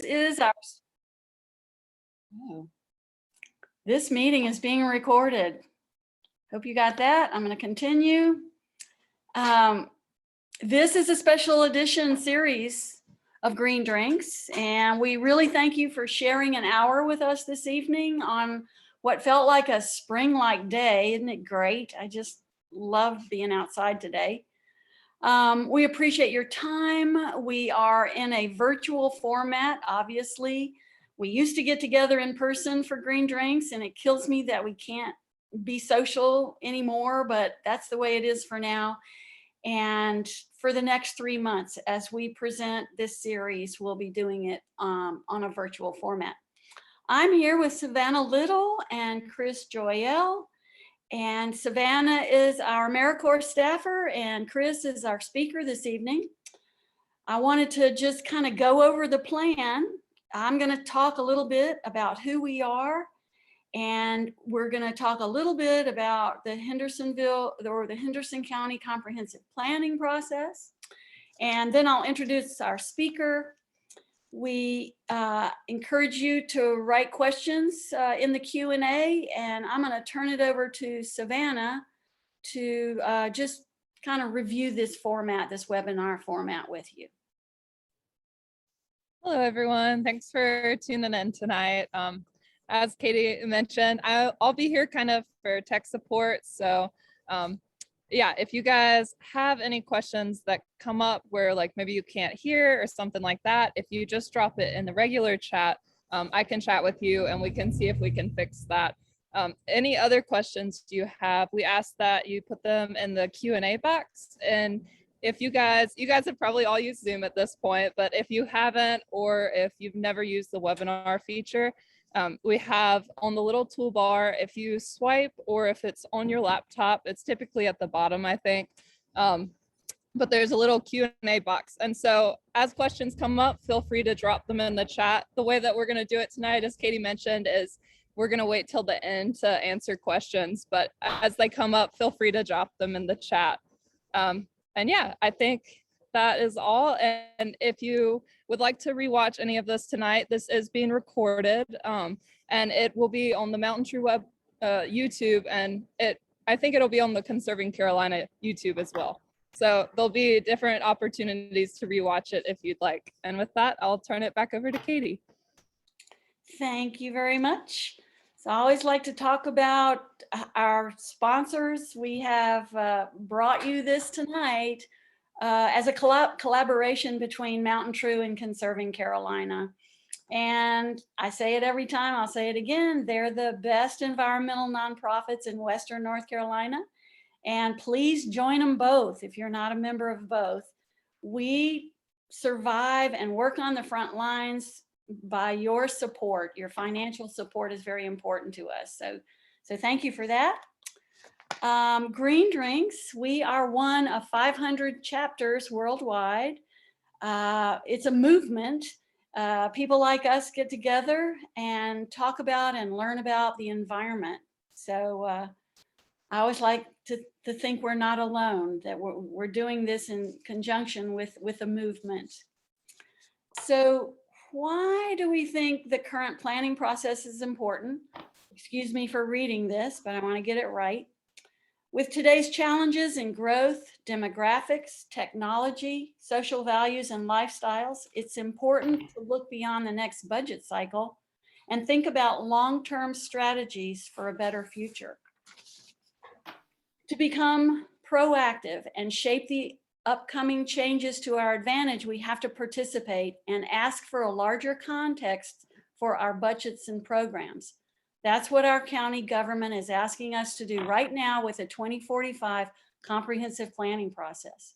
Is our This meeting is being recorded. Hope you got that. I'm going to continue. This is a special edition series of Green Drinks, and we really thank you for sharing an hour with us this evening on what felt like a spring-like day. Isn't it great? I just love being outside today. We appreciate your time. We are in a virtual format, obviously. We used to get together in person for Green Drinks, and it kills me that we can't be social anymore, but that's the way it is for now. And for the next 3 months, as we present this series, we'll be doing it on a virtual format. I'm here with Savannah Little and Chris Joyell. And Savannah is our AmeriCorps staffer, and Chris is our speaker this evening. I wanted to just kind of go over the plan. I'm going to talk a little bit about who we are, and we're going to talk a little bit about the Hendersonville or the Henderson County comprehensive planning process. And then I'll introduce our speaker. We encourage you to write questions in the Q&A, and I'm going to turn it over to Savannah to just kind of review this format, this webinar format with you. Hello, everyone. Thanks for tuning in tonight. As Katie mentioned, I'll be here kind of for tech support. So yeah, if you guys have any questions that come up where like maybe you can't hear or something like that, if you just drop it in the regular chat, I can chat with you and we can see if we can fix that. Any other questions you have, we ask that you put them in the Q&A box. And if you guys have probably all used Zoom at this point, but if you haven't, or if you've never used the webinar feature, we have on the little toolbar, if you swipe or if it's on your laptop, it's typically at the bottom, I think, but there's a little Q&A box. And so as questions come up, feel free to drop them in the chat. The way that we're going to do it tonight, as Katie mentioned, is we're going to wait till the end to answer questions, but as they come up, feel free to drop them in the chat. And yeah, I think that is all. And if you would like to rewatch any of this tonight, this is being recorded, and it will be on the MountainTrue web YouTube, and I think it'll be on the Conserving Carolina YouTube as well. So there'll be different opportunities to rewatch it if you'd like. And with that, I'll turn it back over to Katie. Thank you very much. So I always like to talk about our sponsors. We have brought you this tonight as a collaboration between MountainTrue and Conserving Carolina. And I say it every time, I'll say it again, they're the best environmental nonprofits in Western North Carolina. And please join them both if you're not a member of both. We survive and work on the front lines by your support. Your financial support is very important to us. So thank you for that. Green Drinks, we are one of 500 chapters worldwide. It's a movement. People like us get together and talk about and learn about the environment. So I always like to think we're not alone, that we're doing this in conjunction with a movement. So why do we think the current planning process is important? Excuse me for reading this, but I want to get it right. With today's challenges in growth, demographics, technology, social values, and lifestyles, it's important to look beyond the next budget cycle and think about long-term strategies for a better future. To become proactive and shape the upcoming changes to our advantage, we have to participate and ask for a larger context for our budgets and programs. That's what our county government is asking us to do right now with the 2045 comprehensive planning process.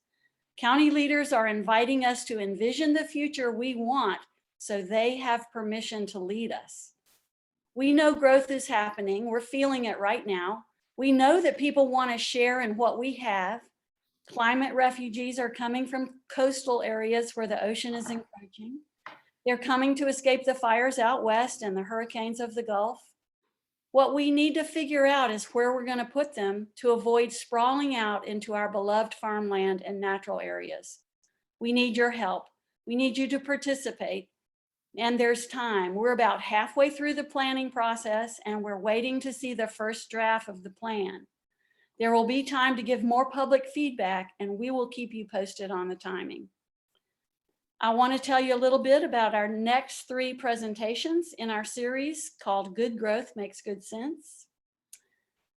County leaders are inviting us to envision the future we want so they have permission to lead us. We know growth is happening. We're feeling it right now. We know that people want to share in what we have. Climate refugees are coming from coastal areas where the ocean is encroaching. They're coming to escape the fires out west and the hurricanes of the Gulf. What we need to figure out is where we're going to put them to avoid sprawling out into our beloved farmland and natural areas. We need your help. We need you to participate. And there's time. We're about halfway through the planning process and we're waiting to see the first draft of the plan. There will be time to give more public feedback and we will keep you posted on the timing. I want to tell you a little bit about our next 3 presentations in our series called Good Growth Makes Good Sense.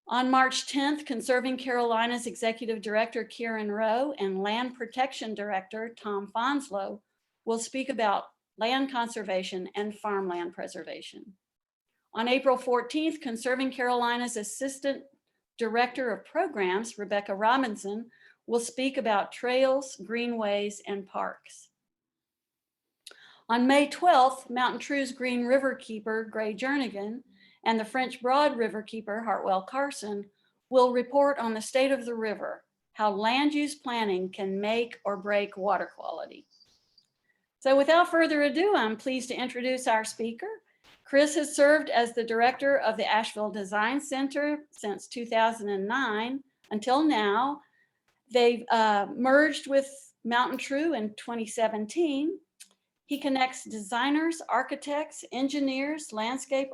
On March 10th, Conserving Carolina's Executive Director, Kieran Rowe, and Land Protection Director, Tom Fonslow, will speak about land conservation and farmland preservation. On April 14th, Conserving Carolina's Assistant Director of Programs, Rebecca Robinson, will speak about trails, greenways, and parks. On May 12th, MountainTrue's Green River Keeper, Gray Jernigan, and the French Broad River Keeper, Hartwell Carson, will report on the state of the river, how land use planning can make or break water quality. So without further ado, I'm pleased to introduce our speaker. Chris has served as the director of the Asheville Design Center since 2009 until now. They've merged with MountainTrue in 2017. He connects designers, architects, engineers, landscape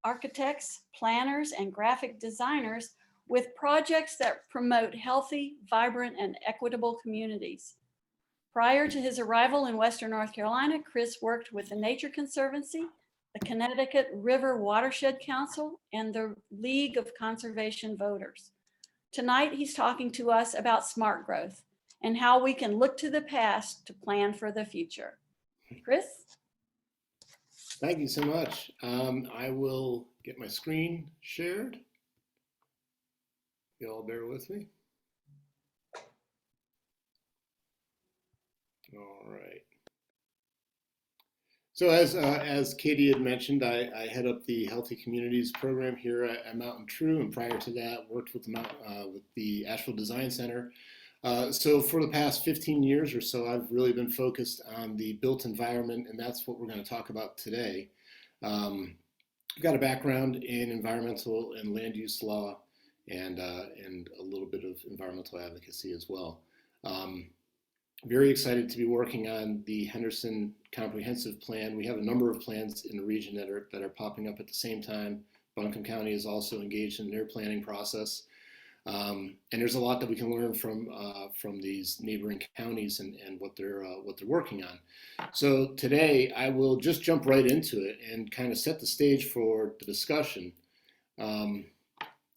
architects, planners, and graphic designers with projects that promote healthy, vibrant, and equitable communities. Prior to his arrival in Western North Carolina, Chris worked with the Nature Conservancy, the Connecticut River Watershed Council, and the League of Conservation Voters. Tonight, he's talking to us about smart growth and how we can look to the past to plan for the future. Chris? Thank you so much. I will get my screen shared. You all bear with me. All right. So as Katie had mentioned, I head up the Healthy Communities program here at MountainTrue, and prior to that, worked with the Asheville Design Center. So for the past 15 years or so, I've really been focused on the built environment, and that's what we're going to talk about today. I've got a background in environmental and land use law, and a little bit of environmental advocacy as well. Very excited to be working on the Henderson Comprehensive Plan. We have a number of plans in the region that are popping up at the same time. Buncombe County is also engaged in their planning process. And there's a lot that we can learn from these neighboring counties and what they're working on. So today I will just jump right into it and kind of set the stage for the discussion.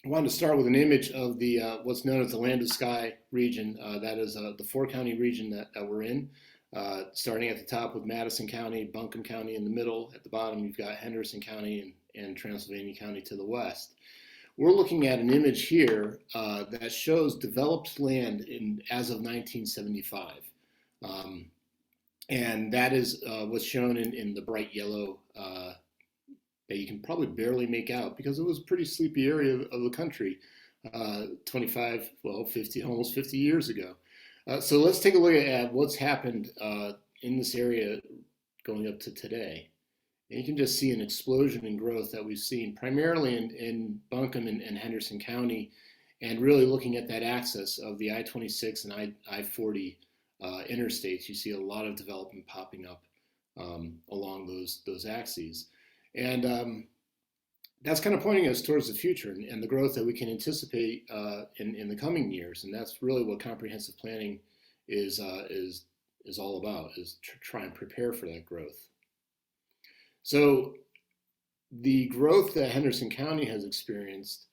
I wanted to start with an image of the what's known as the Land to Sky region. That is the 4-county region that we're in. Starting at the top with Madison County, Buncombe County in the middle. At the bottom, you've got Henderson County and Transylvania County to the west. We're looking at an image here that shows developed land as of 1975. And that is what's shown in the bright yellow that you can probably barely make out because it was a pretty sleepy area of the country 50, almost 50 years ago. So let's take a look at what's happened in this area going up to today. And you can just see an explosion in growth that we've seen primarily in Buncombe and Henderson County, and really looking at that axis of the I-26 and I-40 interstates. You see a lot of development popping up along those axes. And that's kind of pointing us towards the future and the growth that we can anticipate in the coming years. And that's really what comprehensive planning is all about, is to try and prepare for that growth. So the growth that Henderson County has experienced,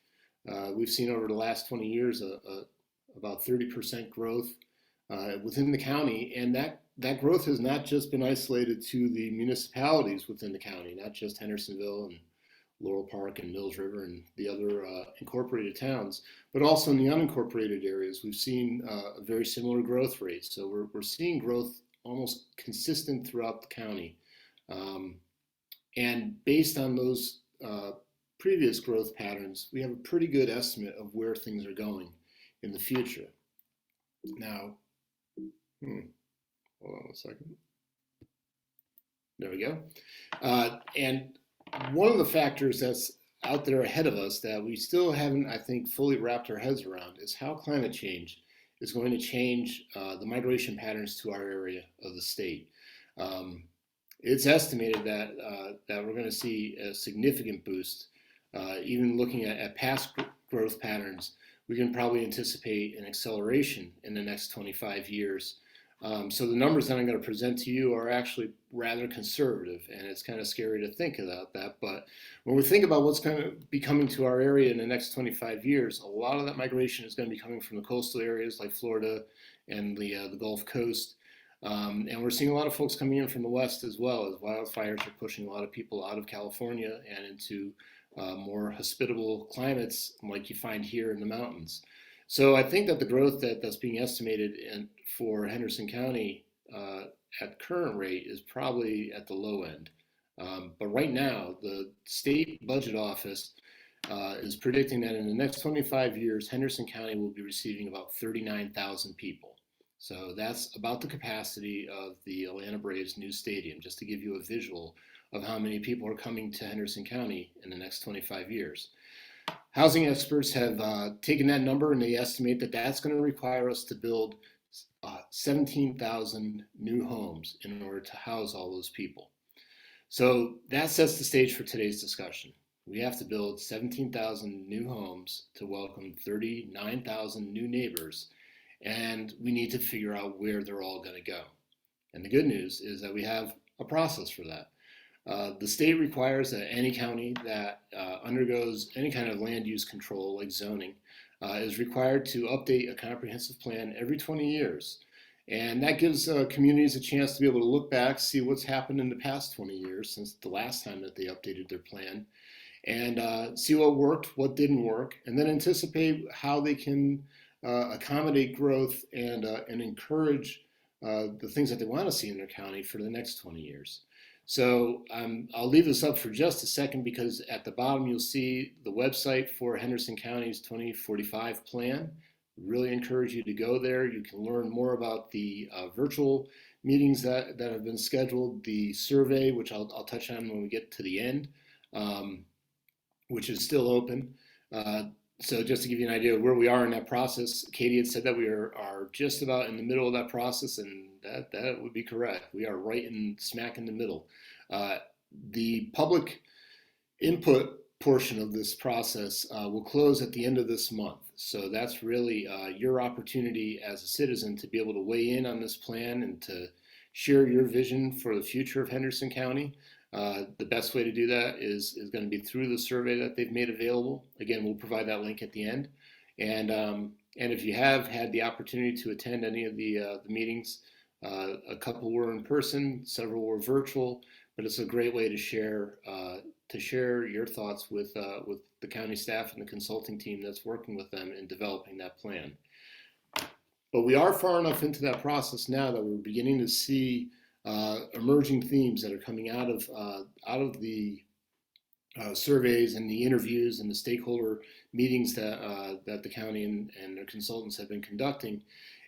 we've seen over the last 20 years about 30% growth within the county, and that growth has not just been isolated to the municipalities within the county, not just Hendersonville and Laurel Park and Mills River and the other incorporated towns, but also in the unincorporated areas. We've seen a very similar growth rate. So we're seeing growth almost consistent throughout the county. And based on those previous growth patterns, we have a pretty good estimate of where things are going in the future. Now, hold on a second. There we go. And one of the factors that's out there ahead of us that we still haven't, I think, fully wrapped our heads around is how climate change is going to change the migration patterns to our area of the state. it's estimated that that we're going to see a significant boost. Even looking at past growth patterns, we can probably anticipate an acceleration in the next 25 years. So the numbers that I'm going to present to you are actually rather conservative, and it's kind of scary to think about that. But when we think about what's going to be coming to our area in the next 25 years, a lot of that migration is going to be coming from the coastal areas like Florida and the Gulf Coast. And we're seeing a lot of folks coming in from the west as well, as wildfires are pushing a lot of people out of California and into more hospitable climates like you find here in the mountains. So I think that the growth that's being estimated for Henderson County at current rate is probably at the low end. But right now, the state budget office is predicting that in the next 25 years, Henderson County will be receiving about 39,000 people. So that's about the capacity of the Atlanta Braves' new stadium, just to give you a visual of how many people are coming to Henderson County in the next 25 years. Housing experts have taken that number, and they estimate that that's going to require us to build 17,000 new homes in order to house all those people. So that sets the stage for today's discussion. We have to build 17,000 new homes to welcome 39,000 new neighbors, and we need to figure out where they're all going to go. And the good news is that we have a process for that. The state requires that any county that undergoes any kind of land use control, like zoning, is required to update a comprehensive plan every 20 years. And that gives communities a chance to be able to look back, see what's happened in the past 20 years since the last time that they updated their plan, and see what worked, what didn't work, and then anticipate how they can accommodate growth and encourage the things that they want to see in their county for the next 20 years. So I'll leave this up for just a second, because at the bottom you'll see the website for Henderson County's 2045 plan. Really encourage you to go there. You can learn more about the virtual meetings that have been scheduled, the survey, which I'll touch on when we get to the end, which is still open. So just to give you an idea of where we are in that process, Katie had said that we are just about in the middle of that process, and that would be correct. We are right in smack in the middle. The public input portion of this process will close at the end of this month. So that's really your opportunity as a citizen to be able to weigh in on this plan and to share your vision for the future of Henderson County. The best way to do that is going to be through the survey that they've made available. Again, we'll provide that link at the end. And if you have had the opportunity to attend any of the meetings, a couple were in person, several were virtual, but it's a great way to share your thoughts with the county staff and the consulting team that's working with them in developing that plan. But we are far enough into that process now that we're beginning to see emerging themes that are coming out of the surveys and the interviews and the stakeholder meetings that the county and their consultants have been conducting,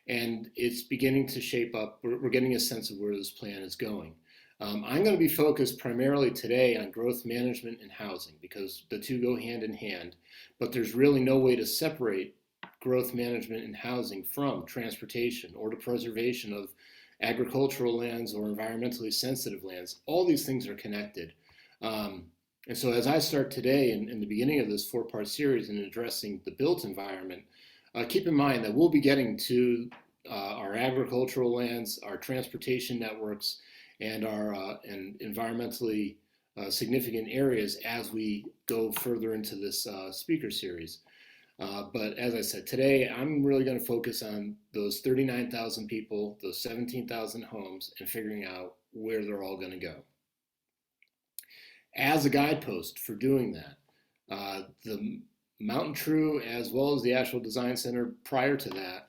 and it's beginning to shape up. We're getting a sense of where this plan is going. I'm going to be focused primarily today on growth management and housing, because the two go hand in hand, but there's really no way to separate growth management and housing from transportation or the preservation of agricultural lands or environmentally sensitive lands. All these things are connected. And so as I start today in the beginning of this 4-part series in addressing the built environment, keep in mind that we'll be getting to our agricultural lands, our transportation networks, and our and environmentally significant areas as we go further into this speaker series. But as I said, today I'm really going to focus on those 39,000 people, those 17,000 homes, and figuring out where they're all going to go. As a guidepost for doing that, the MountainTrue as well as the Asheville Design Center prior to that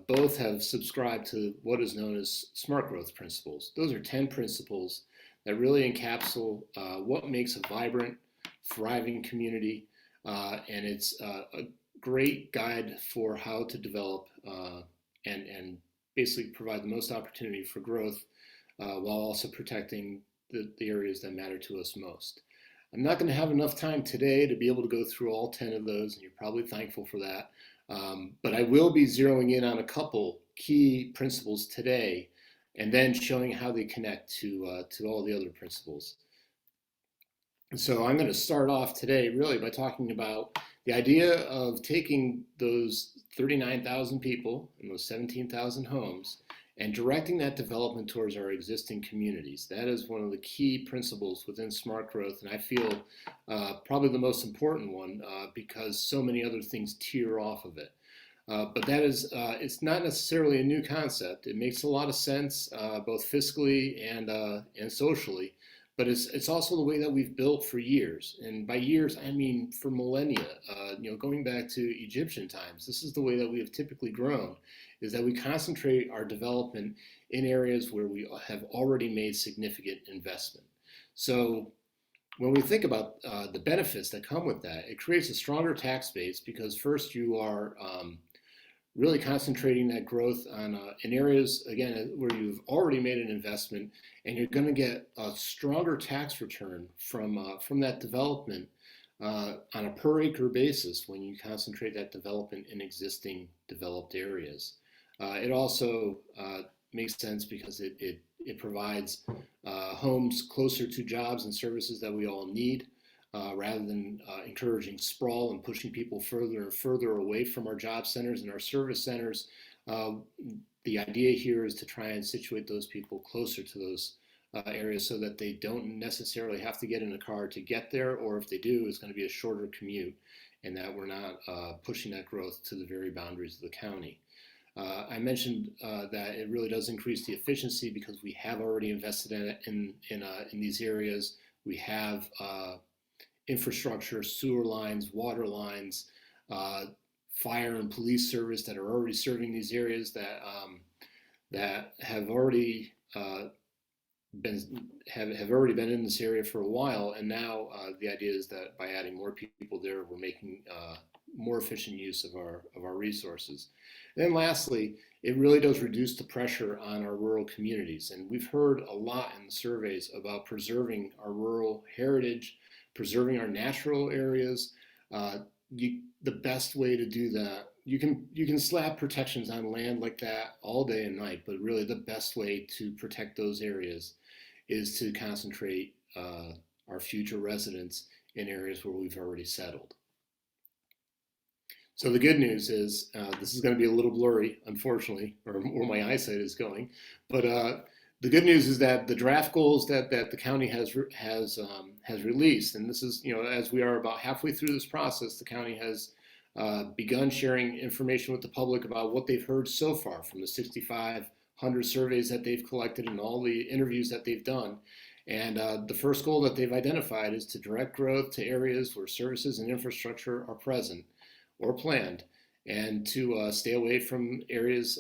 both have subscribed to what is known as SMART growth principles. Those are 10 principles that really encapsulate what makes a vibrant, thriving community. And it's a great guide for how to develop and basically provide the most opportunity for growth while also protecting the areas that matter to us most. I'm not going to have enough time today to be able to go through all 10 of those, and you're probably thankful for that. But I will be zeroing in on a couple key principles today and then showing how they connect to all the other principles. And so I'm going to start off today really by talking about the idea of taking those 39,000 people and those 17,000 homes and directing that development towards our existing communities. That is one of the key principles within smart growth, and I feel probably the most important one because so many other things tear off of it. But that is, it's not necessarily a new concept. It makes a lot of sense, both fiscally and socially. But it's also the way that we've built for years, and by years I mean for millennia. Going back to Egyptian times, this is the way that we have typically grown, is that we concentrate our development in areas where we have already made significant investment. So when we think about the benefits that come with that, it creates a stronger tax base because first you are really concentrating that growth on in areas, again, where you've already made an investment, and you're going to get a stronger tax return from that development on a per acre basis when you concentrate that development in existing developed areas. It also makes sense because it provides homes closer to jobs and services that we all need. Rather than encouraging sprawl and pushing people further and further away from our job centers and our service centers. The idea here is to try and situate those people closer to those areas so that they don't necessarily have to get in a car to get there, or if they do, it's going to be a shorter commute, and that we're not pushing that growth to the very boundaries of the county. I mentioned that it really does increase the efficiency because we have already invested in these areas. We have infrastructure, sewer lines, water lines, fire and police service that are already serving these areas that have already been in this area for a while, and now the idea is that by adding more people there, we're making more efficient use of our resources. And then lastly, it really does reduce the pressure on our rural communities, and we've heard a lot in the surveys about preserving our rural heritage, preserving our natural areas. The best way to do that, you can slap protections on land like that all day and night, but really the best way to protect those areas is to concentrate our future residents in areas where we've already settled. So the good news is this is going to be a little blurry, unfortunately, or where my eyesight is going, but the good news is that the draft goals that the county has released, and this is, as we are about halfway through this process, the county has begun sharing information with the public about what they've heard so far from the 6,500 surveys that they've collected and all the interviews that they've done. And the first goal that they've identified is to direct growth to areas where services and infrastructure are present or planned, and to stay away from areas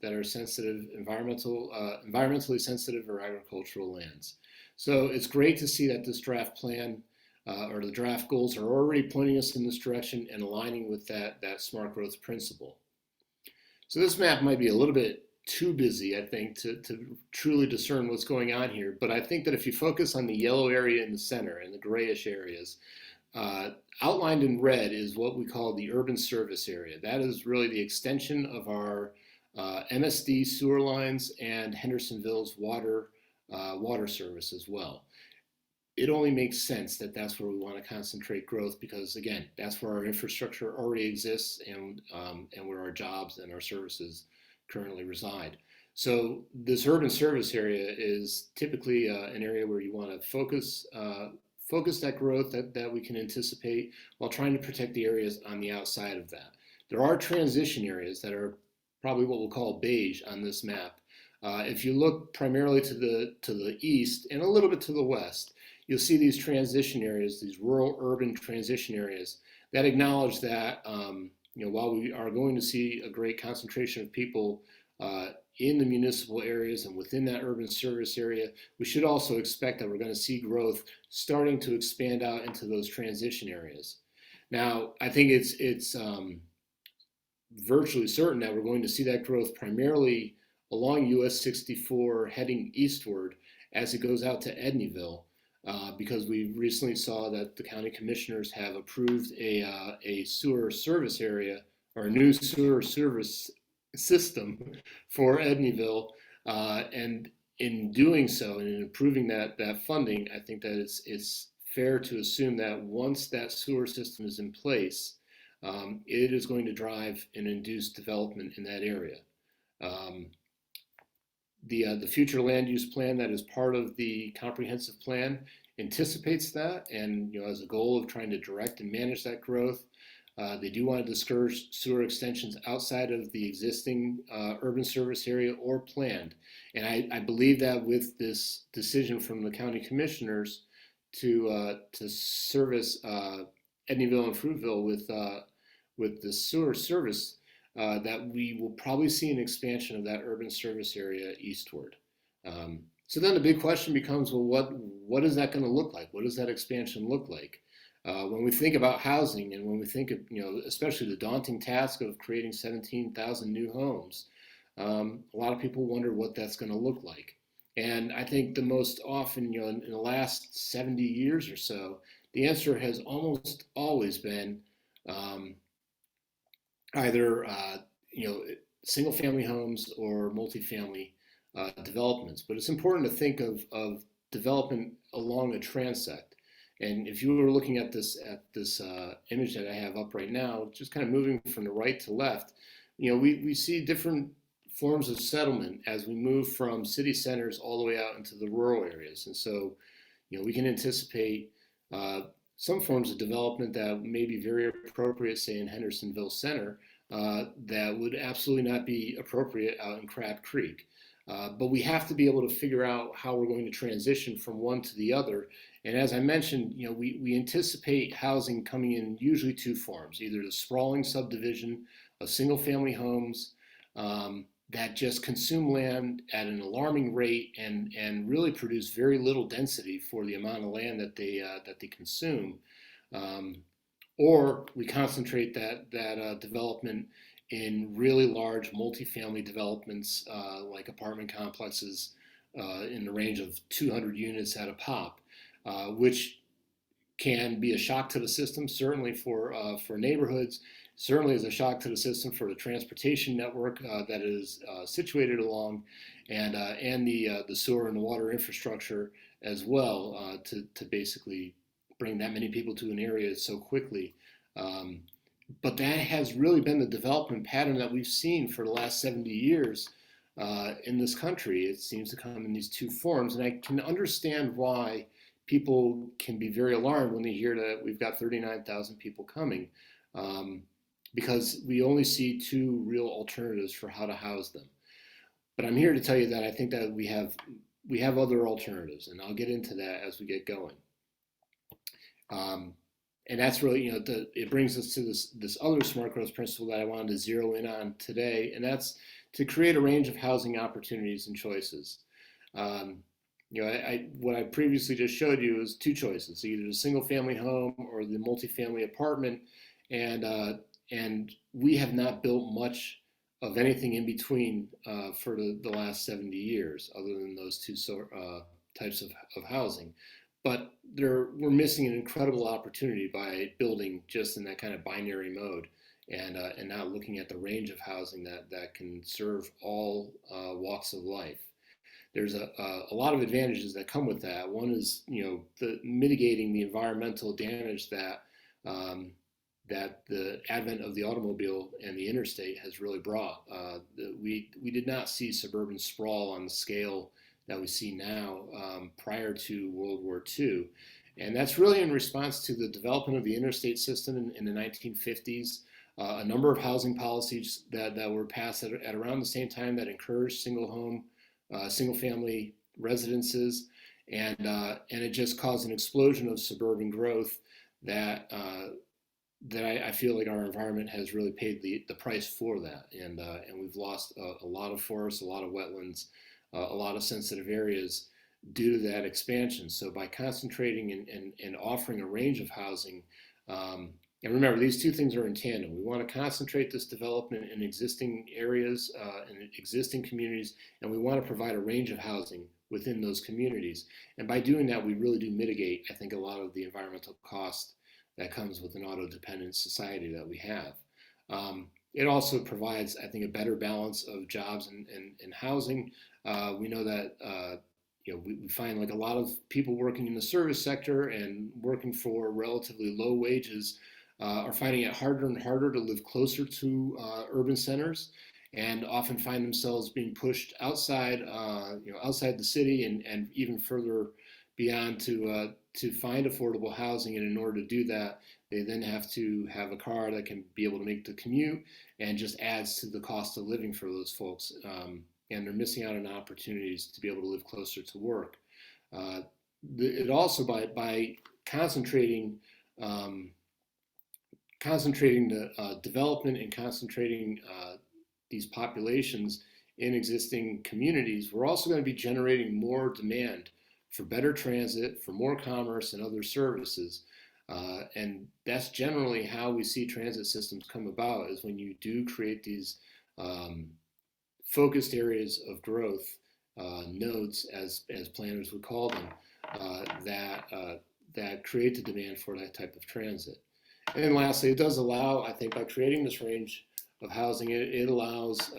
that are sensitive, environmentally sensitive or agricultural lands. So it's great to see that this draft plan or the draft goals are already pointing us in this direction and aligning with that smart growth principle. So this map might be a little bit too busy, I think, to truly discern what's going on here. But I think that if you focus on the yellow area in the center and the grayish areas, outlined in red is what we call the urban service area. That is really the extension of our MSD sewer lines and Hendersonville's water service as well. It only makes sense that that's where we want to concentrate growth because, again, that's where our infrastructure already exists and where our jobs and our services currently reside. So this urban service area is typically an area where you want to focus that growth that we can anticipate while trying to protect the areas on the outside of that. There are transition areas that are probably what we'll call beige on this map. If you look primarily to the east and a little bit to the west, you'll see these transition areas, these rural urban transition areas that acknowledge that while we are going to see a great concentration of people in the municipal areas and within that urban service area, we should also expect that we're going to see growth starting to expand out into those transition areas. Now, I think it's virtually certain that we're going to see that growth primarily along US 64 heading eastward as it goes out to Edneyville, because we recently saw that the county commissioners have approved a sewer service area or a new sewer service system for Edneyville And in doing so and in improving that funding, I think that it's fair to assume that once that sewer system is in place, it is going to drive and induce development in that area. Um, the future land use plan that is part of the comprehensive plan anticipates that, and as a goal of trying to direct and manage that growth. They do want to discourage sewer extensions outside of the existing urban service area or planned. And I believe that with this decision from the county commissioners to service Edneyville and Fruitville with the sewer service, that we will probably see an expansion of that urban service area eastward. So then the big question becomes, well, what is that going to look like? What does that expansion look like? When we think about housing, and when we think of, especially the daunting task of creating 17,000 new homes, a lot of people wonder what that's going to look like. And I think the most often, in the last 70 years or so, the answer has almost always been either, single family homes or multifamily developments. But it's important to think of development along a transect. And if you were looking at this image that I have up right now, just kind of moving from the right to left, we see different forms of settlement as we move from city centers all the way out into the rural areas. And so, we can anticipate some forms of development that may be very appropriate, say in Hendersonville Center, that would absolutely not be appropriate out in Crab Creek. But we have to be able to figure out how we're going to transition from one to the other. And as I mentioned, we anticipate housing coming in usually two forms: either the sprawling subdivision of single-family homes that just consume land at an alarming rate and really produce very little density for the amount of land that they consume, or we concentrate that development in really large multifamily developments like apartment complexes in the range of 200 units at a pop, which can be a shock to the system, certainly for neighborhoods, certainly as a shock to the system for the transportation network that is situated along, and the sewer and the water infrastructure as well, to basically bring that many people to an area so quickly. But that has really been the development pattern that we've seen for the last 70 years in this country. It seems to come in these two forms, and I can understand why people can be very alarmed when they hear that we've got 39,000 people coming, because we only see two real alternatives for how to house them. But I'm here to tell you that I think that we have other alternatives, and I'll get into that as we get going. And that's really, it brings us to this other smart growth principle that I wanted to zero in on today, and that's to create a range of housing opportunities and choices. What I previously just showed you is two choices: either the single-family home or the multifamily apartment, and we have not built much of anything in between for the last 70 years, other than those two types of housing. But we're missing an incredible opportunity by building just in that kind of binary mode, and not looking at the range of housing that can serve all walks of life. There's a lot of advantages that come with that. One is mitigating the environmental damage that the advent of the automobile and the interstate has really brought. We did not see suburban sprawl on the scale that we see now prior to World War II. And that's really in response to the development of the interstate system in the 1950s, a number of housing policies that were passed at around the same time that encouraged single-family residences, and it just caused an explosion of suburban growth that I feel like our environment has really paid the price for that, and we've lost a lot of forests, a lot of wetlands, a lot of sensitive areas due to that expansion. So by concentrating and offering a range of housing, and remember, these two things are in tandem. We want to concentrate this development in existing areas, in existing communities, and we want to provide a range of housing within those communities. And by doing that, we really do mitigate, I think, a lot of the environmental cost that comes with an auto-dependent society that we have. It also provides, I think, a better balance of jobs and housing, We know that we find like a lot of people working in the service sector and working for relatively low wages are finding it harder and harder to live closer to urban centers, and often find themselves being pushed outside, outside the city and even further beyond to find affordable housing. And in order to do that, they then have to have a car that can be able to make the commute, and just adds to the cost of living for those folks. And they're missing out on opportunities to be able to live closer to work. It also, by concentrating the development and concentrating these populations in existing communities, we're also going to be generating more demand for better transit, for more commerce and other services. And that's generally how we see transit systems come about, is when you do create these focused areas of growth, nodes, as planners would call them, that create the demand for that type of transit. And then lastly, it does allow, I think, by creating this range of housing, it allows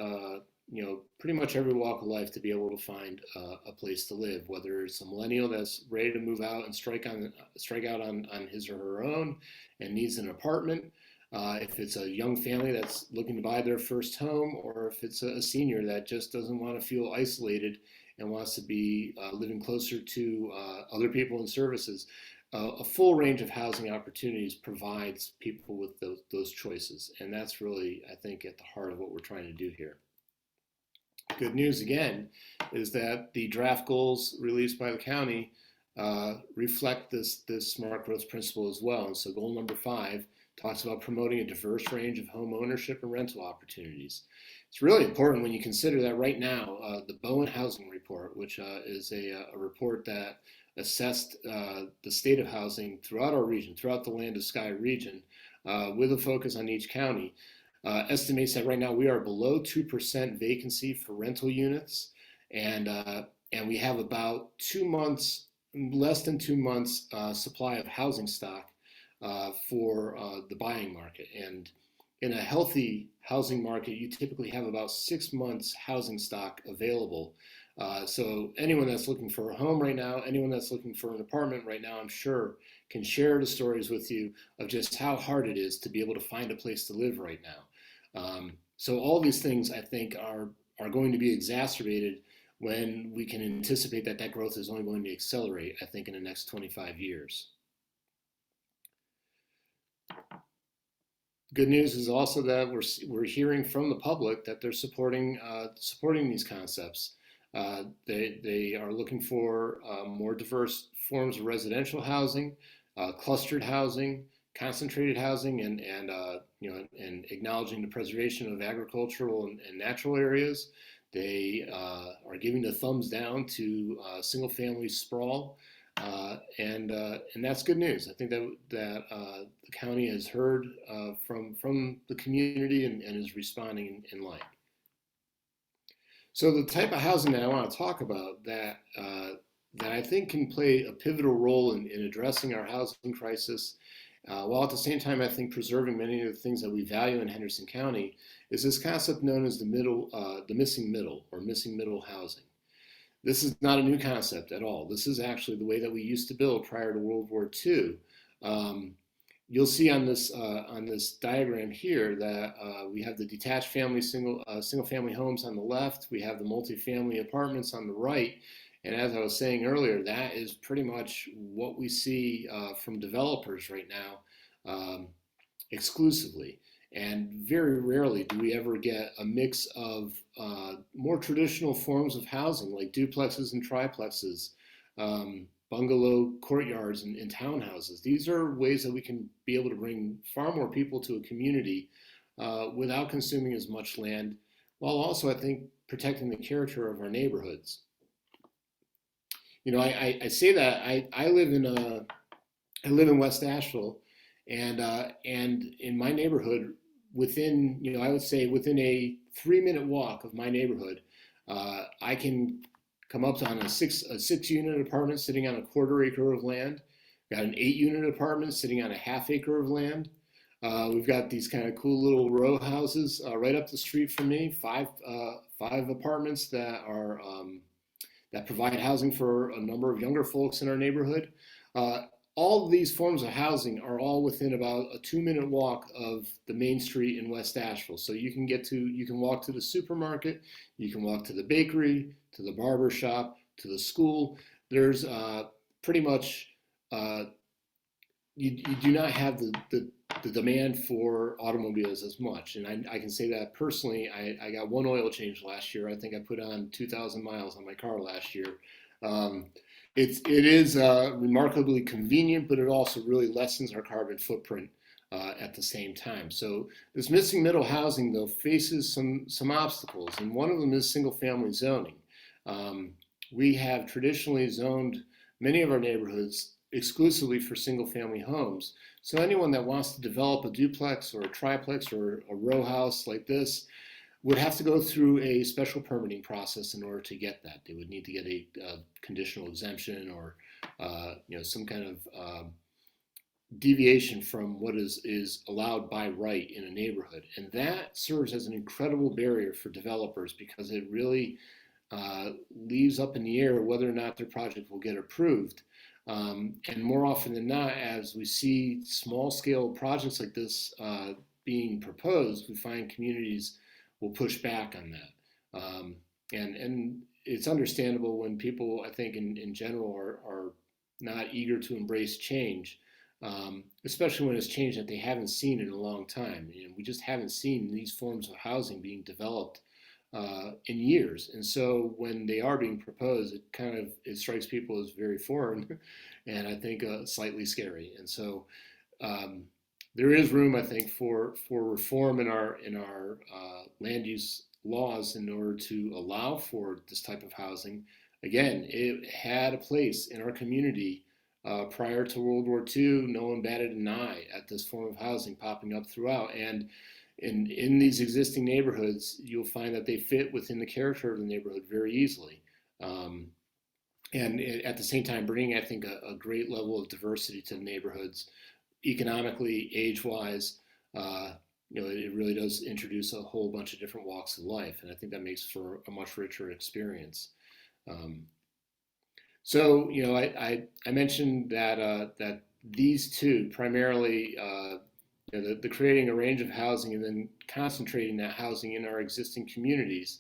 pretty much every walk of life to be able to find a place to live, whether it's a millennial that's ready to move out and strike out on his or her own and needs an apartment, if it's a young family that's looking to buy their first home, or if it's a senior that just doesn't want to feel isolated and wants to be living closer to other people and services. A full range of housing opportunities provides people with those choices. And that's really, I think, at the heart of what we're trying to do here. Good news, again, is that the draft goals released by the county reflect this smart growth principle as well. And so goal number 5 talks about promoting a diverse range of home ownership and rental opportunities. It's really important when you consider that right now, the Bowen Housing Report, which is a report that assessed the state of housing throughout our region, throughout the Land of Sky region, with a focus on each county, estimates that right now we are below 2% vacancy for rental units, and we have about 2 months, less than 2 months supply of housing stock for the buying market. And in a healthy housing market, you typically have about 6 months housing stock available. So anyone that's looking for a home right now, anyone that's looking for an apartment right now, I'm sure can share the stories with you of just how hard it is to be able to find a place to live right now. So all these things, I think, are going to be exacerbated when we can anticipate that growth is only going to accelerate, I think, in the next 25 years. Good news is also that we're hearing from the public that they're supporting these concepts. They are looking for more diverse forms of residential housing, clustered housing, concentrated housing, and acknowledging the preservation of agricultural and natural areas. They are giving the thumbs down to single-family sprawl, and that's good news. I think that the county has heard from the community and is responding in line. So the type of housing that I want to talk about that I think can play a pivotal role in addressing our housing crisis, while at the same time I think preserving many of the things that we value in Henderson County, is this concept known as the missing middle, or missing middle housing. This is not a new concept at all. This is actually the way that we used to build prior to World War II. You'll see on this diagram here that we have the detached family single family homes on the left. We have the multifamily apartments on the right. And as I was saying earlier, that is pretty much what we see from developers right now, exclusively. And very rarely do we ever get a mix of more traditional forms of housing, like duplexes and triplexes, bungalow courtyards and townhouses. These are ways that we can be able to bring far more people to a community without consuming as much land, while also, I think, protecting the character of our neighborhoods. You know, I say that I live in West Asheville, and in my neighborhood, within, I would say within a 3-minute walk of my neighborhood, I can come up on a six unit apartment sitting on a 1/4 acre of land, got an 8-unit apartment sitting on a 1/2 acre of land. We've got these kind of cool little row houses right up the street from me, five apartments that are that provide housing for a number of younger folks in our neighborhood. All of these forms of housing are all within about a 2-minute walk of the main street in West Asheville. So you can walk to the supermarket, you can walk to the bakery, to the barber shop, to the school. There's pretty much, you do not have the demand for automobiles as much. And I can say that personally. I got one oil change last year. I think I put on 2,000 miles on my car last year. It is remarkably convenient, but it also really lessens our carbon footprint at the same time. So this missing middle housing, though, faces some obstacles, and one of them is single-family zoning. We have traditionally zoned many of our neighborhoods exclusively for single-family homes. So anyone that wants to develop a duplex or a triplex or a row house like this would have to go through a special permitting process in order to get that. They would need to get a conditional exemption or some kind of deviation from what is allowed by right in a neighborhood. And that serves as an incredible barrier for developers because it really leaves up in the air whether or not their project will get approved. And more often than not, as we see small scale projects like this being proposed, we find communities will push back on that. And it's understandable when people, I think in general, are not eager to embrace change, especially when it's change that they haven't seen in a long time. We just haven't seen these forms of housing being developed in years. And so when they are being proposed, it strikes people as very foreign and I think slightly scary. And so there is room, I think, for reform in our land use laws in order to allow for this type of housing. Again, it had a place in our community prior to World War II. No one batted an eye at this form of housing popping up throughout. And in these existing neighborhoods, you'll find that they fit within the character of the neighborhood very easily. And at the same time, bringing, I think, a great level of diversity to the neighborhoods, economically, age-wise. It really does introduce a whole bunch of different walks of life, and I think that makes for a much richer experience. So, I mentioned that these two primarily, the creating a range of housing and then concentrating that housing in our existing communities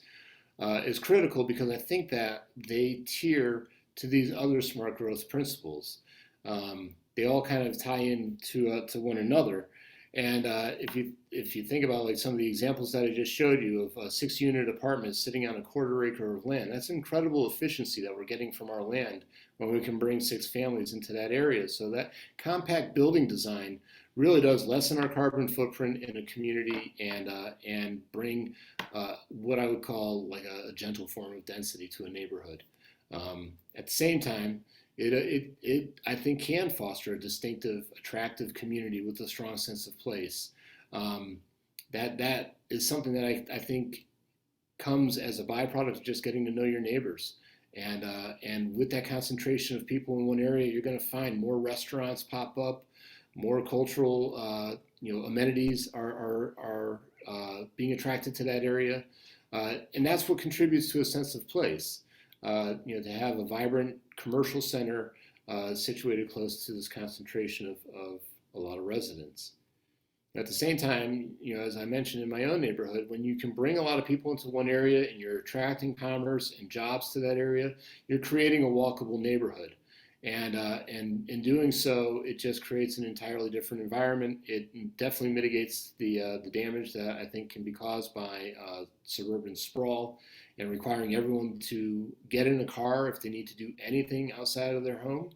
is critical because I think that they tier to these other smart growth principles. They all kind of tie in to one another. And if you think about like some of the examples that I just showed you of a 6-unit apartment sitting on a 1/4 acre of land, that's incredible efficiency that we're getting from our land when we can bring 6 families into that area. So that compact building design really does lessen our carbon footprint in a community and bring what I would call like a gentle form of density to a neighborhood. At the same time, it I think can foster a distinctive, attractive community with a strong sense of place. That is something that I think comes as a byproduct of just getting to know your neighbors. And with that concentration of people in one area, you're going to find more restaurants pop up, more cultural amenities are being attracted to that area, and that's what contributes to a sense of place. To have a vibrant commercial center situated close to this concentration of a lot of residents. At the same time, as I mentioned in my own neighborhood, when you can bring a lot of people into one area and you're attracting commerce and jobs to that area, you're creating a walkable neighborhood. And in doing so, it just creates an entirely different environment. It definitely mitigates the damage that I think can be caused by suburban sprawl and requiring everyone to get in a car if they need to do anything outside of their home.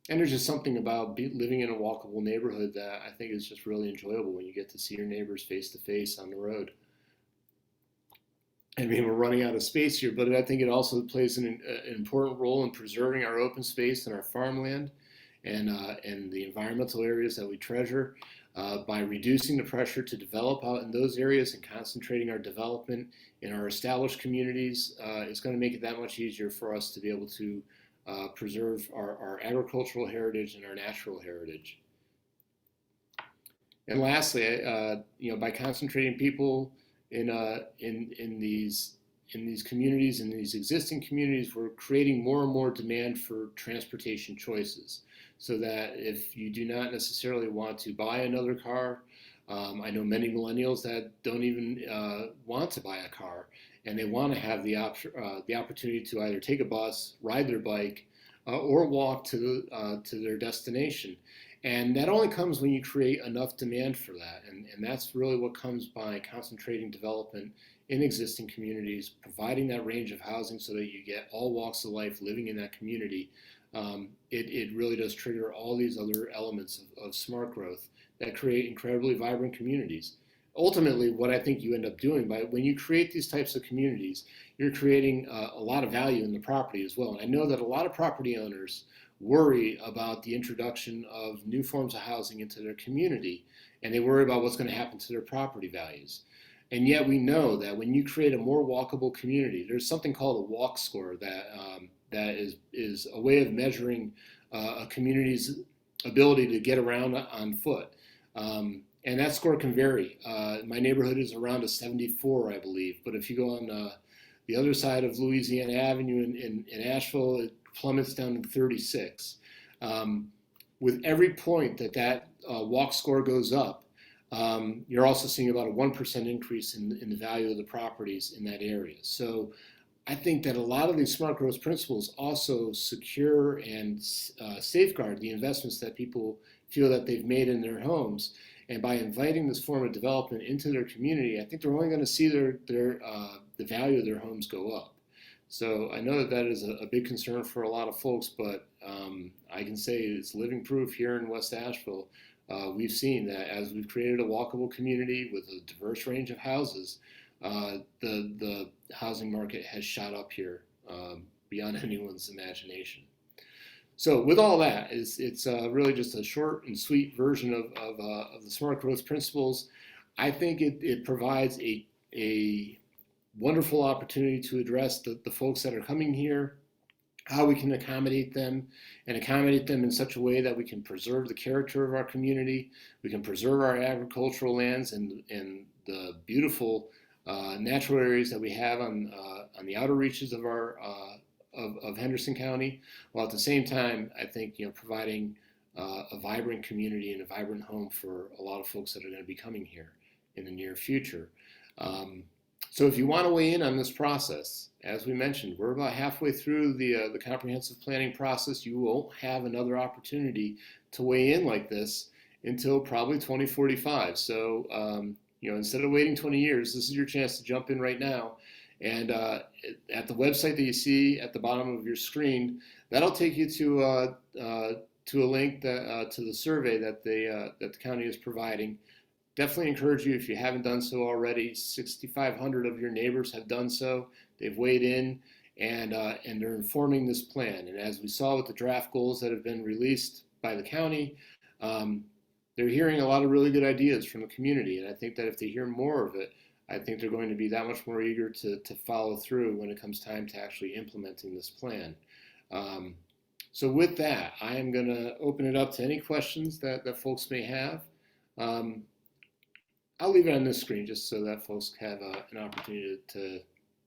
And there's just something about living in a walkable neighborhood that I think is just really enjoyable when you get to see your neighbors face to face on the road. I mean, we're running out of space here, but I think it also plays an important role in preserving our open space and our farmland and the environmental areas that we treasure by reducing the pressure to develop out in those areas and concentrating our development in our established communities. It's going to make it that much easier for us to be able to preserve our agricultural heritage and our natural heritage. And lastly, by concentrating people in these communities, in these existing communities, we're creating more and more demand for transportation choices. So that if you do not necessarily want to buy another car, I know many millennials that don't even want to buy a car, and they want to have the opportunity to either take a bus, ride their bike, or walk to their destination. And that only comes when you create enough demand for that. And that's really what comes by concentrating development in existing communities, providing that range of housing so that you get all walks of life living in that community. It really does trigger all these other elements of smart growth that create incredibly vibrant communities. Ultimately, what I think you end up doing by when you create these types of communities, you're creating a lot of value in the property as well. And I know that a lot of property owners worry about the introduction of new forms of housing into their community, and they worry about what's going to happen to their property values. And yet we know that when you create a more walkable community, there's something called a walk score that is a way of measuring a community's ability to get around on foot. And that score can vary. My neighborhood is around a 74, I believe. But if you go on the other side of Louisiana Avenue in Asheville, it plummets down to 36. With every point that walk score goes up, you're also seeing about a 1% increase in the value of the properties in that area. So I think that a lot of these smart growth principles also secure and safeguard the investments that people feel that they've made in their homes. And by inviting this form of development into their community, I think they're only going to see the value of their homes go up. So I know that is a big concern for a lot of folks, but I can say it's living proof here in West Asheville. We've seen that as we've created a walkable community with a diverse range of houses, the housing market has shot up here beyond anyone's imagination. So with all that, it's really just a short and sweet version of the smart growth principles. I think it provides a wonderful opportunity to address the folks that are coming here, how we can accommodate them in such a way that we can preserve the character of our community, we can preserve our agricultural lands and the beautiful natural areas that we have on the outer reaches of our of Henderson County, while at the same time, I think providing a vibrant community and a vibrant home for a lot of folks that are going to be coming here in the near future. So if you want to weigh in on this process, as we mentioned, we're about halfway through the comprehensive planning process. You won't have another opportunity to weigh in like this until probably 2045. So instead of waiting 20 years, this is your chance to jump in right now. And at the website that you see at the bottom of your screen, that'll take you to a link to the survey that the county is providing. Definitely encourage you, if you haven't done so already. 6,500 of your neighbors have done so. They've weighed in, and they're informing this plan. And as we saw with the draft goals that have been released by the county, they're hearing a lot of really good ideas from the community. And I think that if they hear more of it, I think they're going to be that much more eager to follow through when it comes time to actually implementing this plan. So with that, I am going to open it up to any questions that folks may have. I'll leave it on this screen just so that folks have an opportunity to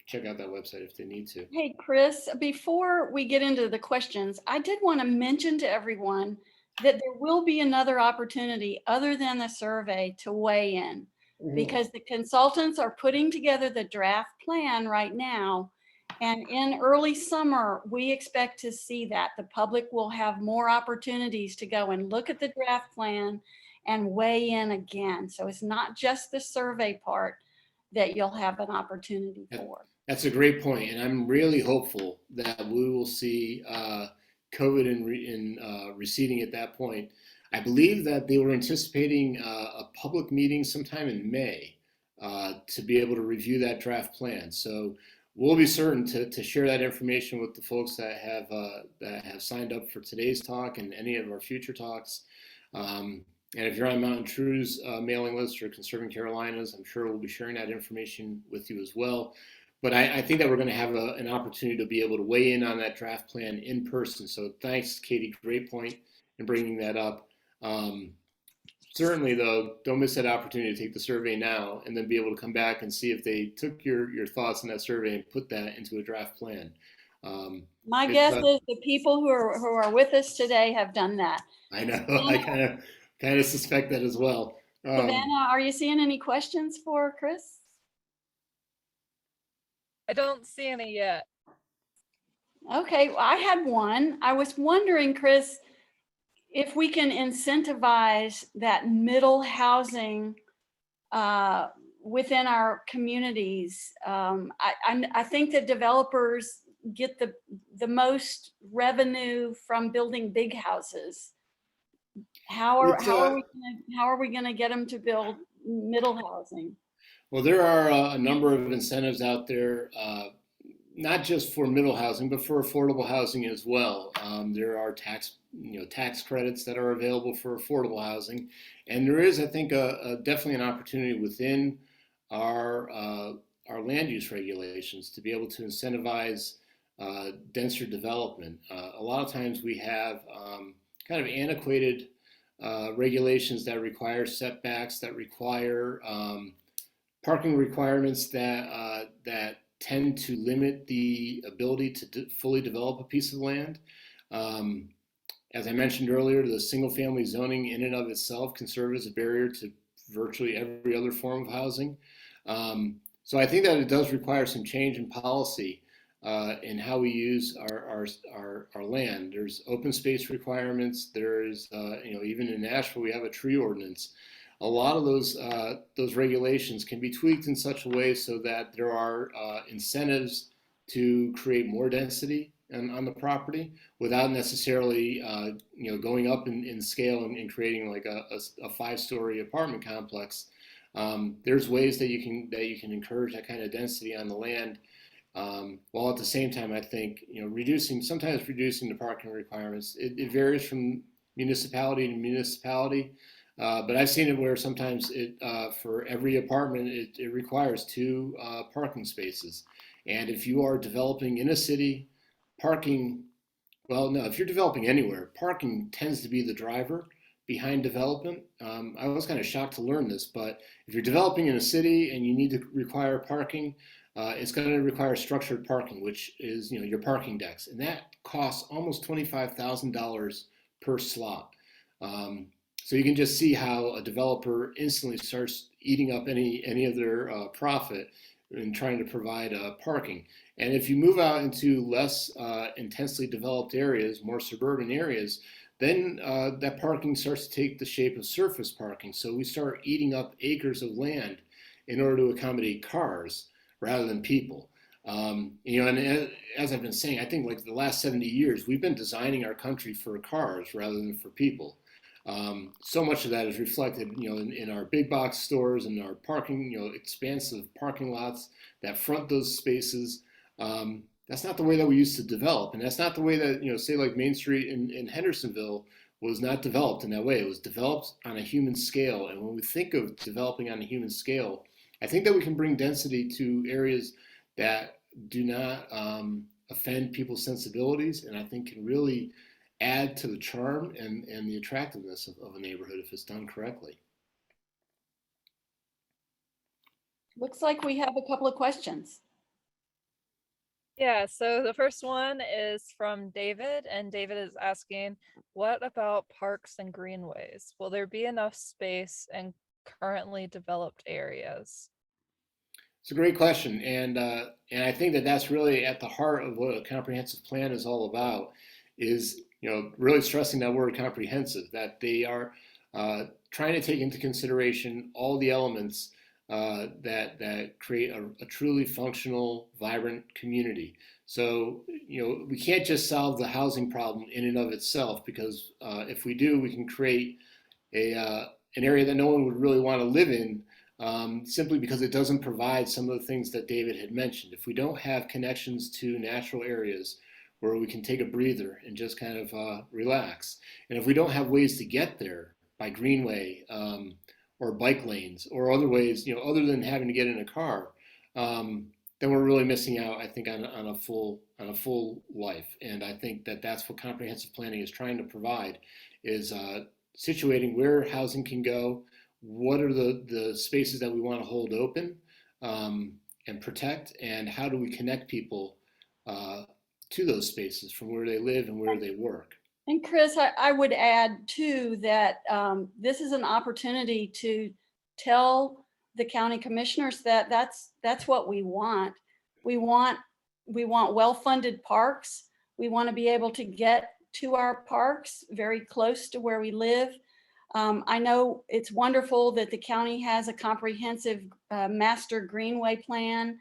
check out that website if they need to. Hey, Chris, before we get into the questions, I did want to mention to everyone that there will be another opportunity other than the survey to weigh in, because the consultants are putting together the draft plan right now. And in early summer, we expect to see that the public will have more opportunities to go and look at the draft plan and weigh in again. So it's not just the survey part that you'll have an opportunity for. That's a great point. And I'm really hopeful that we will see COVID receding at that point. I believe that they were anticipating a public meeting sometime in May to be able to review that draft plan. So we'll be certain to share that information with the folks that have signed up for today's talk and any of our future talks. And if you're on MountainTrue's mailing list or Conserving Carolinas, I'm sure we'll be sharing that information with you as well. But I think that we're going to have an opportunity to be able to weigh in on that draft plan in person. So thanks, Katie. Great point in bringing that up. Certainly, though, don't miss that opportunity to take the survey now and then be able to come back and see if they took your thoughts in that survey and put that into a draft plan. My It's guess is the people who are with us today have done that. I know I kind of suspect that as well. Savannah, are you seeing any questions for Chris? I don't see any yet. Okay, well, I had one. I was wondering, Chris, if we can incentivize that middle housing within our communities. I think that developers get the most revenue from building big houses. How are we gonna get them to build middle housing? Well, there are a number of incentives out there, not just for middle housing, but for affordable housing as well. There are tax credits that are available for affordable housing, and there is, I think, definitely an opportunity within our land use regulations to be able to incentivize denser development. A lot of times we have kind of antiquated regulations that require setbacks, that require parking requirements that tend to limit the ability to fully develop a piece of land. As I mentioned earlier, the single-family zoning in and of itself can serve as a barrier to virtually every other form of housing. So I think that it does require some change in policy in how we use our land. There's open space requirements. There's even in Nashville we have a tree ordinance. A lot of those regulations can be tweaked in such a way so that there are incentives to create more density on the property without necessarily going up in scale and creating like a 5-story apartment complex. There's ways that you can encourage that kind of density on the land, while at the same time I think sometimes reducing the parking requirements. It varies from municipality to municipality. But I've seen it where sometimes for every apartment, it requires 2 parking spaces. And if you are developing in a city, if you're developing anywhere, parking tends to be the driver behind development. I was kind of shocked to learn this, but if you're developing in a city and you need to require parking, it's going to require structured parking, which is your parking decks, and that costs almost $25,000 per slot. So you can just see how a developer instantly starts eating up any of their profit in trying to provide parking. And if you move out into less intensely developed areas, more suburban areas, then that parking starts to take the shape of surface parking. So we start eating up acres of land in order to accommodate cars rather than people. And as I've been saying, I think like the last 70 years, we've been designing our country for cars rather than for people. So much of that is reflected, in our big box stores and our parking, expansive parking lots that front those spaces. That's not the way that we used to develop, and that's not the way that say like Main Street in Hendersonville was not developed in that way. It was developed on a human scale, and when we think of developing on a human scale, I think that we can bring density to areas that do not offend people's sensibilities, and I think can really add to the charm and the attractiveness of a neighborhood if it's done correctly. Looks like we have a couple of questions. Yeah, so the first one is from David, and David is asking, what about parks and greenways? Will there be enough space in currently developed areas? It's a great question, and I think that that's really at the heart of what a comprehensive plan is all about. Is really stressing that word comprehensive, that they are trying to take into consideration all the elements that create a truly functional, vibrant community. So, we can't just solve the housing problem in and of itself, because if we do, we can create an area that no one would really want to live in, simply because it doesn't provide some of the things that David had mentioned. If we don't have connections to natural areas where we can take a breather and just kind of relax, and if we don't have ways to get there by greenway or bike lanes or other ways, other than having to get in a car, then we're really missing out, I think, on a full life. And I think that that's what comprehensive planning is trying to provide, is situating where housing can go, what are the spaces that we want to hold open and protect, and how do we connect people to those spaces from where they live and where they work. And Chris, I would add too that this is an opportunity to tell the county commissioners that that's what we want. We want well-funded parks. We want to be able to get to our parks very close to where we live. I know it's wonderful that the county has a comprehensive master greenway plan.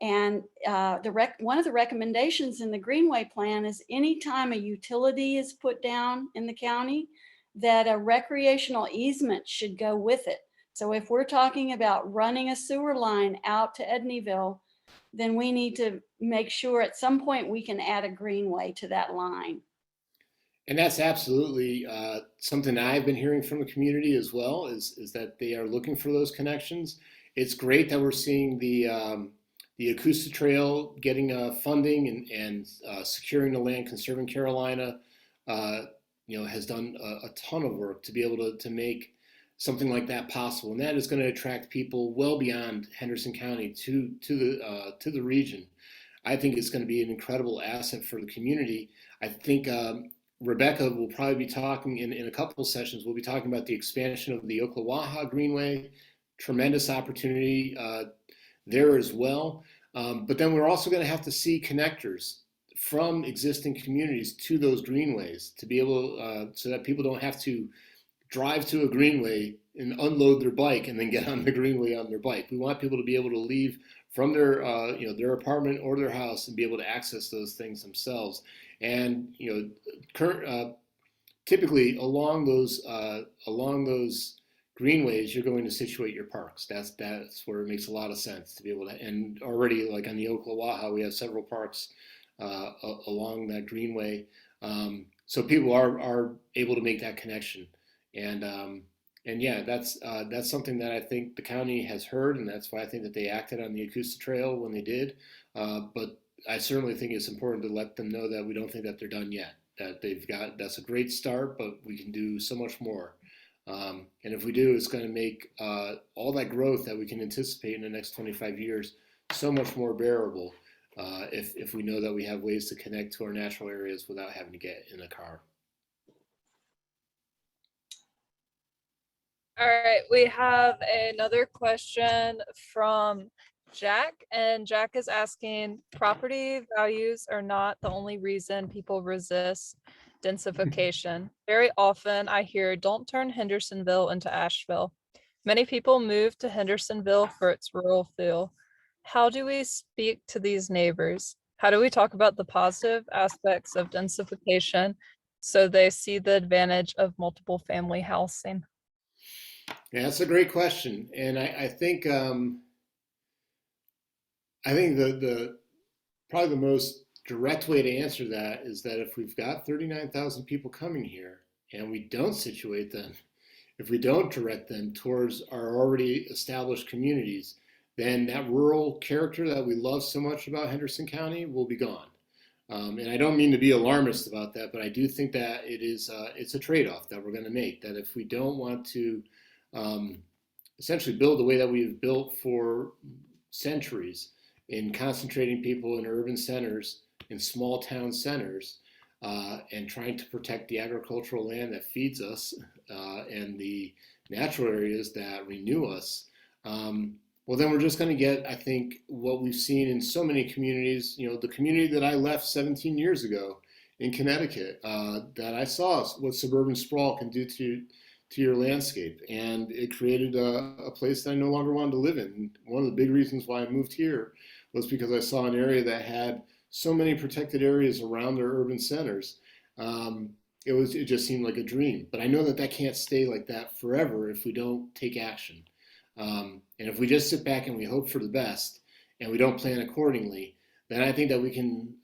And one of the recommendations in the Greenway plan is anytime a utility is put down in the county, that a recreational easement should go with it. So if we're talking about running a sewer line out to Edneyville, then we need to make sure at some point we can add a greenway to that line. And that's absolutely something that I've been hearing from the community as well, is that they are looking for those connections. It's great that we're seeing the Acoustic Trail getting funding and securing the land. Conserving Carolina, has done a ton of work to be able to make something like that possible, and that is going to attract people well beyond Henderson County to the region. I think it's going to be an incredible asset for the community. I think Rebecca will probably be talking in a couple of sessions. We'll be talking about the expansion of the Ocklawaha Greenway. Tremendous opportunity there as well. But then we're also going to have to see connectors from existing communities to those greenways to be able so that people don't have to drive to a greenway and unload their bike and then get on the greenway on their bike. We want people to be able to leave from their their apartment or their house and be able to access those things themselves. And typically along those greenways, you're going to situate your parks. That's where it makes a lot of sense to be able to. And already, like on the Ocklawaha, we have several parks along that greenway, so people are able to make that connection. And yeah, that's something that I think the county has heard, and that's why I think that they acted on the Acoustic Trail when they did. But I certainly think it's important to let them know that we don't think that they're done yet. That that's a great start, but we can do so much more. And if we do, it's going to make all that growth that we can anticipate in the next 25 years so much more bearable if we know that we have ways to connect to our natural areas without having to get in a car. All right, we have another question from Jack, and Jack is asking, property values are not the only reason people resist densification. Very often I hear, don't turn Hendersonville into Asheville. Many people move to Hendersonville for its rural feel. How do we speak to these neighbors? How do we talk about the positive aspects of densification so they see the advantage of multiple family housing? Yeah, that's a great question, and I think the probably the most direct way to answer that is that if we've got 39,000 people coming here and we don't situate them, if we don't direct them towards our already established communities, then that rural character that we love so much about Henderson County will be gone. And I don't mean to be alarmist about that, but I do think that it's a trade-off that we're going to make. That if we don't want to essentially build the way that we've built for centuries in concentrating people in urban centers, in small town centers, and trying to protect the agricultural land that feeds us and the natural areas that renew us, well, then we're just going to get, I think, what we've seen in so many communities. The community that I left 17 years ago in Connecticut, that I saw what suburban sprawl can do to your landscape, and it created a place that I no longer wanted to live in. And one of the big reasons why I moved here was because I saw an area that had so many protected areas around their urban centers. It just seemed like a dream. But I know that can't stay like that forever if we don't take action. And if we just sit back and we hope for the best and we don't plan accordingly, then I think that we can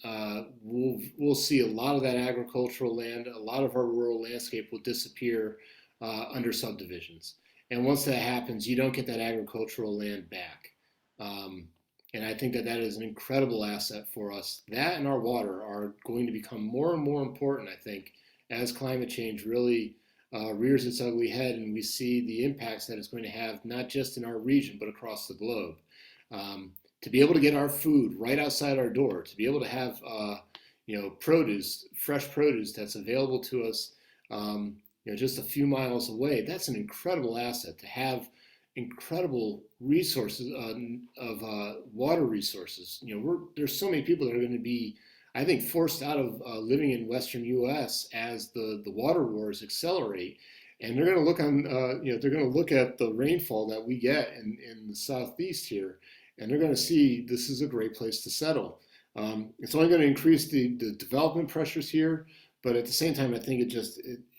we'll see a lot of that agricultural land, a lot of our rural landscape will disappear under subdivisions. And once that happens, you don't get that agricultural land back. And I think that is an incredible asset for us. That and our water are going to become more and more important, I think, as climate change really rears its ugly head, and we see the impacts that it's going to have, not just in our region, but across the globe. To be able to get our food right outside our door, to be able to have produce, fresh produce that's available to us, just a few miles away, that's an incredible asset. To have incredible resources of water resources. There's so many people that are going to be, I think, forced out of living in Western U.S. as the water wars accelerate, and they're going to look they're going to look at the rainfall that we get in the Southeast here, and they're going to see this is a great place to settle. It's only going to increase the development pressures here, but at the same time, I think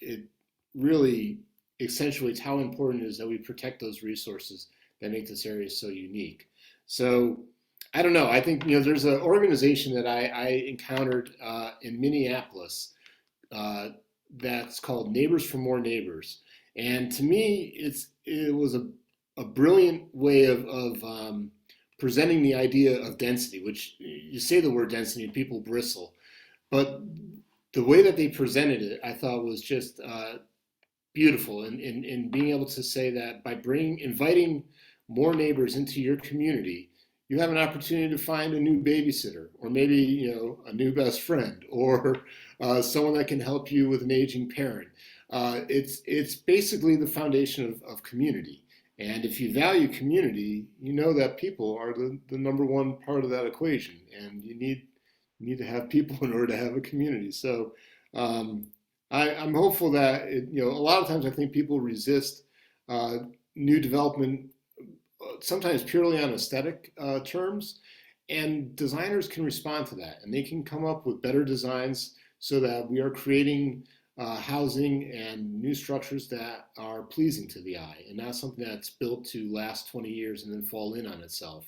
it really accentuates how important it is that we protect those resources that make this area so unique. So I don't know. I think there's an organization that I encountered in Minneapolis that's called Neighbors for More Neighbors, and to me, it was a brilliant way of presenting the idea of density. Which you say the word density and people bristle, but the way that they presented it, I thought was just beautiful in being able to say that by inviting more neighbors into your community, you have an opportunity to find a new babysitter, or maybe a new best friend, or someone that can help you with an aging parent. It's basically the foundation of community. And if you value community, you know that people are the number one part of that equation, and you need to have people in order to have a community. So I'm hopeful that a lot of times I think people resist new development, sometimes purely on aesthetic terms, and designers can respond to that, and they can come up with better designs so that we are creating housing and new structures that are pleasing to the eye, and not something that's built to last 20 years and then fall in on itself.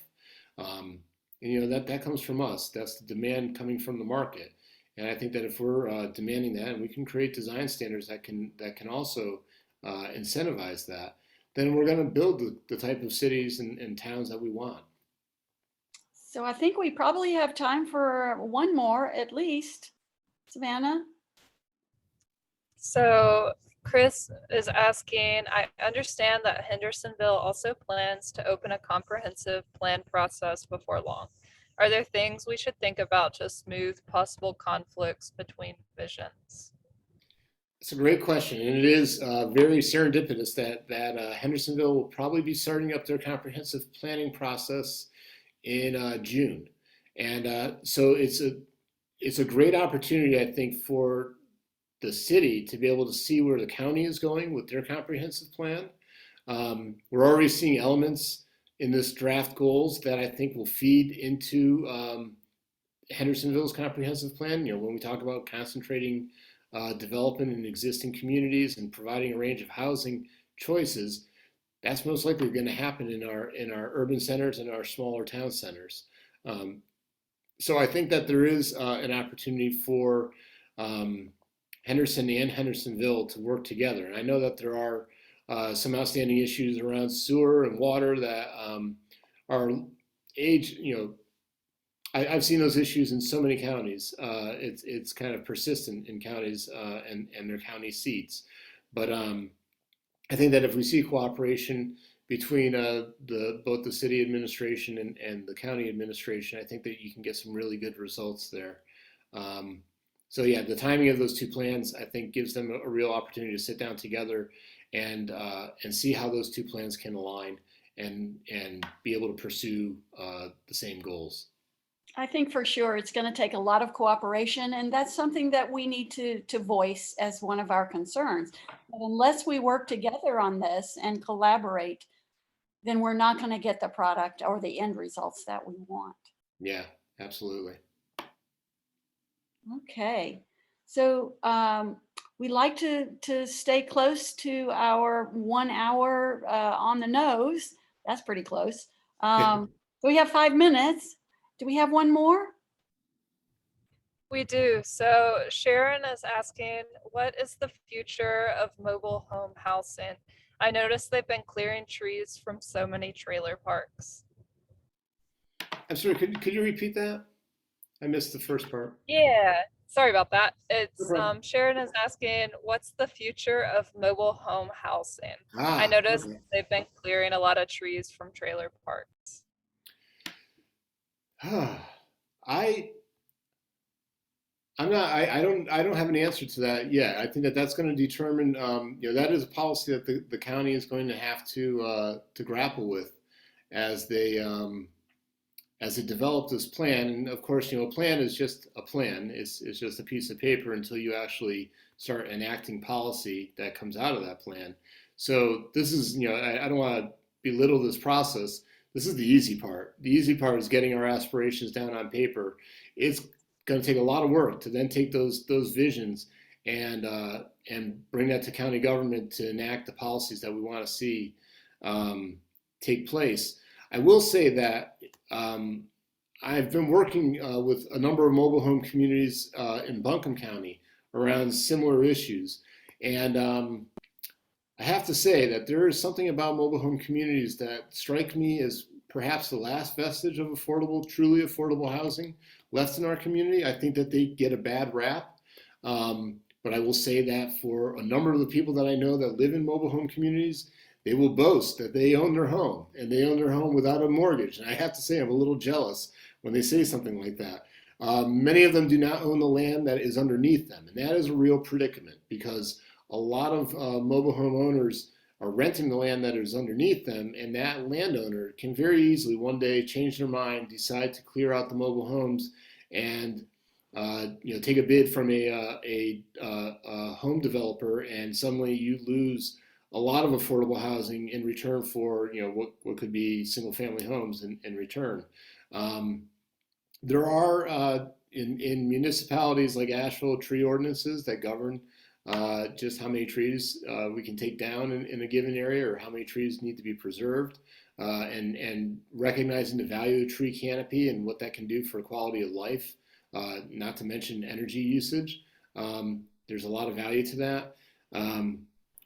And that comes from us. That's the demand coming from the market. And I think that if we're demanding that, and we can create design standards that can also incentivize that, then we're going to build the type of cities and towns that we want. So I think we probably have time for one more at least. Savannah? So Chris is asking, I understand that Hendersonville also plans to open a comprehensive plan process before long. Are there things we should think about to smooth possible conflicts between visions? It's a great question, and it is very serendipitous that Hendersonville will probably be starting up their comprehensive planning process in June, and so it's a great opportunity, I think, for the city to be able to see where the county is going with their comprehensive plan. We're already seeing elements in this draft goals that I think will feed into Hendersonville's comprehensive plan. When we talk about concentrating development in existing communities and providing a range of housing choices, that's most likely going to happen in our urban centers and our smaller town centers. So I think that there is an opportunity for Henderson and Hendersonville to work together. And I know that there are some outstanding issues around sewer and water that are I've seen those issues in so many counties. It's kind of persistent in counties and their county seats. But I think that if we see cooperation between both the city administration and the county administration, I think that you can get some really good results there. So yeah, the timing of those two plans, I think, gives them a real opportunity to sit down together and see how those two plans can align and be able to pursue the same goals. I think for sure it's going to take a lot of cooperation, and that's something that we need to voice as one of our concerns. But unless we work together on this and collaborate, then we're not going to get the product or the end results that we want. Yeah, absolutely. Okay, so we like to stay close to our 1 hour on the nose. That's pretty close. So we have 5 minutes. Do we have one more? We do. So Sharon is asking, what is the future of mobile home housing? I noticed they've been clearing trees from so many trailer parks. I'm sorry, could you repeat that? I missed the first part. Yeah. Sorry about that. No It's problem. Sharon is asking, what's the future of mobile home housing? I Ah, noticed okay. they've been clearing a lot of trees from trailer parks. I I don't have an answer to that yet. I think that that's going to determine, that is a policy that the county is going to have to grapple with as they develop this plan. And of course, a plan is just a plan. It's just a piece of paper until you actually start enacting policy that comes out of that plan. So this is, I don't want to belittle this process. This is the easy part. The easy part is getting our aspirations down on paper. It's going to take a lot of work to then take those visions and bring that to county government to enact the policies that we want to see take place. I will say that I've been working with a number of mobile home communities in Buncombe County around similar issues, and I have to say that there is something about mobile home communities that strike me as perhaps the last vestige of affordable, truly affordable housing left in our community. I think that they get a bad rap. But I will say that for a number of the people that I know that live in mobile home communities, they will boast that they own their home and they own their home without a mortgage. And I have to say, I'm a little jealous when they say something like that. Many of them do not own the land that is underneath them. And that is a real predicament because a lot of mobile home owners are renting the land that is underneath them, and that landowner can very easily one day change their mind, decide to clear out the mobile homes, and take a bid from a home developer, and suddenly you lose a lot of affordable housing in return for what could be single family homes in return. There are in municipalities like Asheville tree ordinances that govern just how many trees we can take down in a given area or how many trees need to be preserved, and recognizing the value of tree canopy and what that can do for quality of life, not to mention energy usage. There's a lot of value to that.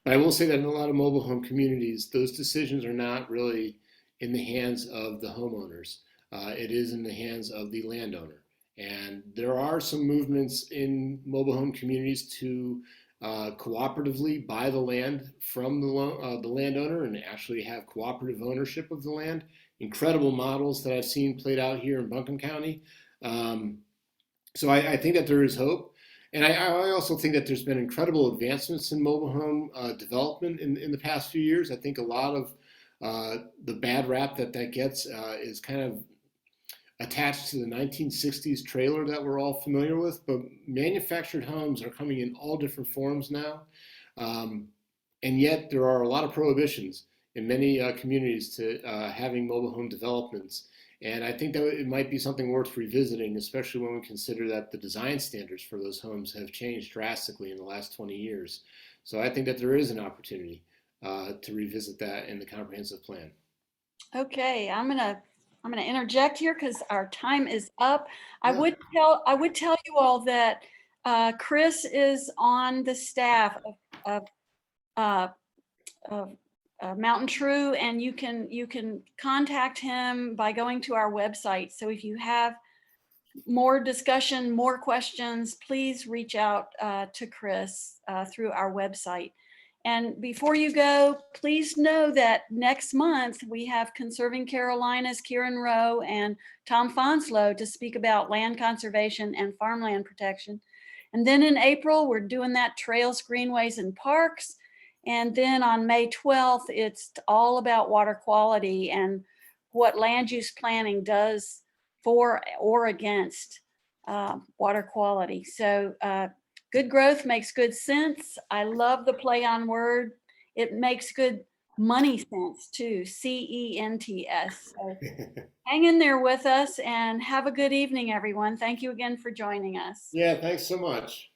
But I will say that in a lot of mobile home communities, those decisions are not really in the hands of the homeowners. It is in the hands of the landowner. And there are some movements in mobile home communities to cooperatively buy the land from the landowner and actually have cooperative ownership of the land. Incredible models that I've seen played out here in Buncombe County. So I think that there is hope. And I also think that there's been incredible advancements in mobile home development in the past few years. I think a lot of the bad rap that gets is kind of attached to the 1960s trailer that we're all familiar with, but manufactured homes are coming in all different forms now. And yet there are a lot of prohibitions in many communities to having mobile home developments. And I think that it might be something worth revisiting, especially when we consider that the design standards for those homes have changed drastically in the last 20 years. So I think that there is an opportunity to revisit that in the comprehensive plan. Okay, I'm gonna interject here because our time is up. I Yeah. would tell you all that Chris is on the staff of, uh, of MountainTrue, and you can contact him by going to our website. So if you have more discussion, more questions, please reach out to Chris through our website. And before you go, please know that next month we have Conserving Carolinas, Kieran Rowe and Tom Fonslow to speak about land conservation and farmland protection. And then in April, we're doing that trails, greenways, and parks. And then on May 12th, it's all about water quality and what land use planning does for or against water quality. So good growth makes good sense. I love the play on word. It makes good money sense too, CENTS. So hang in there with us and have a good evening, everyone. Thank you again for joining us. Yeah, thanks so much.